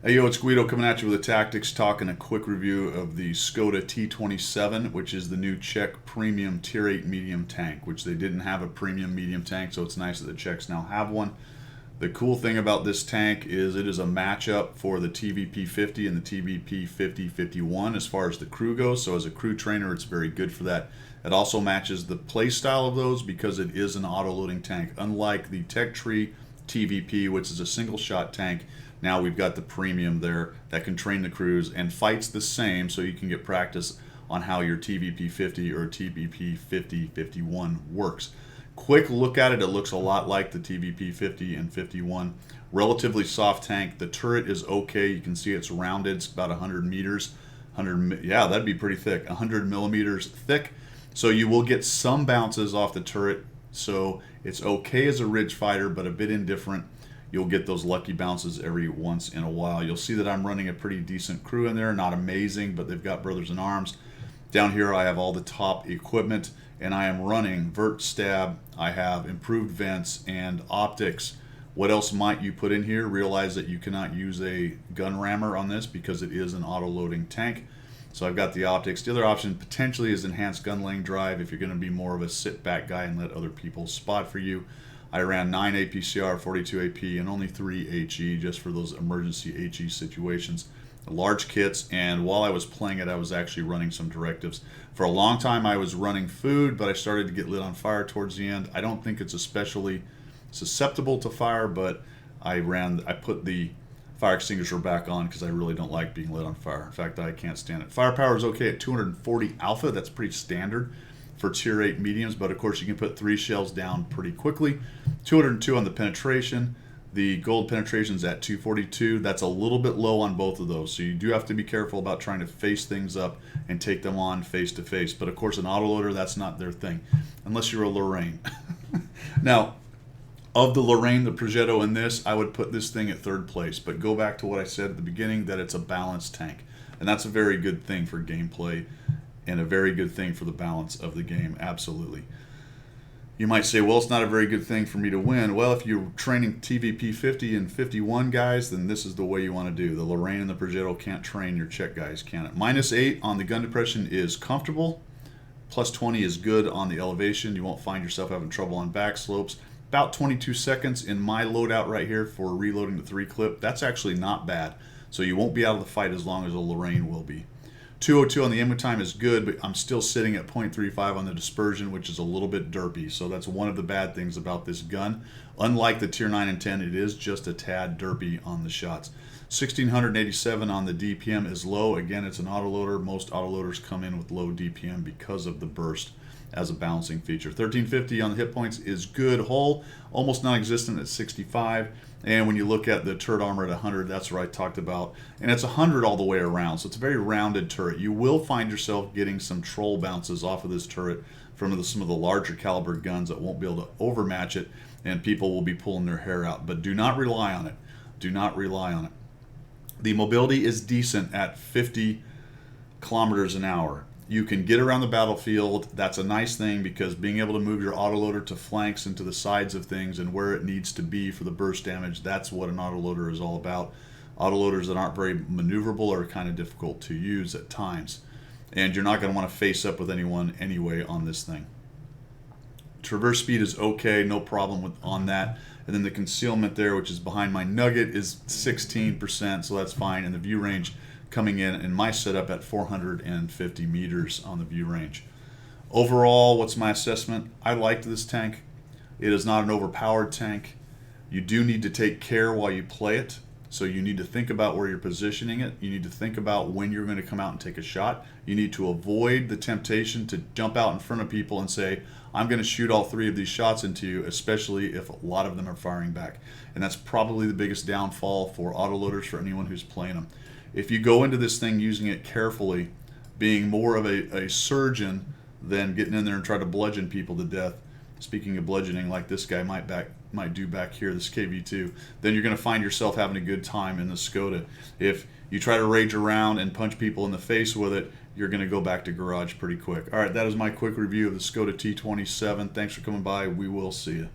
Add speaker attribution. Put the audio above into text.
Speaker 1: Hey, yo, it's Guido coming at you with a tactics talk and a quick review of the Skoda T27, which is the new Czech premium Tier 8 medium tank, which they didn't have a premium medium tank, so it's nice that the Czechs now have one. The cool thing about this tank is it is a matchup for the TVP 50 and the TVP 50-51 as far as the crew goes, so as a crew trainer, it's very good for that. It also matches the play style of those because it is an auto-loading tank, unlike the Tech Tree TVP, which is a single-shot tank. Now we've got the premium there that can train the crews and fights the same, so you can get practice on how your TVP 50 or TVP 50-51 works. Quick look at it, it looks a lot like the TVP 50 and 51. Relatively soft tank. The turret is okay. You can see it's rounded. It's about 100 meters. Yeah, that'd be pretty thick. 100 millimeters thick. So you will get some bounces off the turret. So it's okay as a ridge fighter, but a bit indifferent. You'll get those lucky bounces every once in a while. You'll see that I'm running a pretty decent crew in there. Not amazing, but they've got brothers in arms. Down here I have all the top equipment, and I am running vert stab. I have improved vents and optics. What else might you put in here? Realize that you cannot use a gun rammer on this because it is an auto-loading tank. So I've got the optics. The other option potentially is enhanced gun laying drive if you're going to be more of a sit-back guy and let other people spot for you. I ran 9 APCR, 42 AP, and only 3 HE just for those emergency HE situations. Large kits, and while I was playing it, I was actually running some directives. For a long time, I was running food, but I started to get lit on fire towards the end. I don't think it's especially susceptible to fire, but I put the fire extinguisher back on because I really don't like being lit on fire. In fact, I can't stand it. Firepower is okay at 240 alpha. That's pretty standard for Tier 8 mediums, but of course you can put 3 shells down pretty quickly. 202 on the penetration. The gold penetration is at 242. That's a little bit low on both of those, so you do have to be careful about trying to face things up and take them on face to face. But of course, an autoloader, that's not their thing, unless you're a Lorraine. Now, of the Lorraine, the Progetto, and this, I would put this thing at third place. But go back to what I said at the beginning, that it's a balanced tank, and that's a very good thing for gameplay and a very good thing for the balance of the game, absolutely. You might say, well, it's not a very good thing for me to win. Well, if you're training TVP 50 and 51 guys, then this is the way you want to do. The Lorraine and the Progetto can't train your Czech guys, can it? -8 on the gun depression is comfortable. +20 is good on the elevation. You won't find yourself having trouble on back slopes. About 22 seconds in my loadout right here for reloading the 3 clip. That's actually not bad. So you won't be out of the fight as long as a Lorraine will be. 202 on the ammo time is good, but I'm still sitting at 0.35 on the dispersion, which is a little bit derpy. So that's one of the bad things about this gun. Unlike the Tier 9 and 10, it is just a tad derpy on the shots. 1687 on the DPM is low. Again, it's an autoloader. Most autoloaders come in with low DPM because of the burst as a balancing feature. 1350 on the hit points is good. Hull, almost non-existent at 65. And when you look at the turret armor at 100, that's what I talked about. And it's 100 all the way around, so it's a very rounded turret. You will find yourself getting some troll bounces off of this turret from some of the larger caliber guns that won't be able to overmatch it, and people will be pulling their hair out. But do not rely on it. Do not rely on it. The mobility is decent at 50 kilometers an hour. You can get around the battlefield. That's a nice thing because being able to move your autoloader to flanks and to the sides of things and where it needs to be for the burst damage, that's what an autoloader is all about. Autoloaders that aren't very maneuverable are kind of difficult to use at times. And you're not going to want to face up with anyone anyway on this thing. Traverse speed is okay, no problem on that. And then the concealment there, which is behind my nugget, is 16%, so that's fine. And the view range coming in my setup at 450 meters on the view range. Overall, what's my assessment? I liked this tank. It is not an overpowered tank. You do need to take care while you play it. So you need to think about where you're positioning it. You need to think about when you're going to come out and take a shot. You need to avoid the temptation to jump out in front of people and say, I'm going to shoot all 3 of these shots into you, especially if a lot of them are firing back. And that's probably the biggest downfall for autoloaders for anyone who's playing them. If you go into this thing using it carefully, being more of a surgeon than getting in there and try to bludgeon people to death, speaking of bludgeoning like this guy might do back here, this KV2, then you're going to find yourself having a good time in the Skoda. If you try to rage around and punch people in the face with it, you're going to go back to garage pretty quick. All right, that is my quick review of the Skoda T27. Thanks for coming by. We will see you.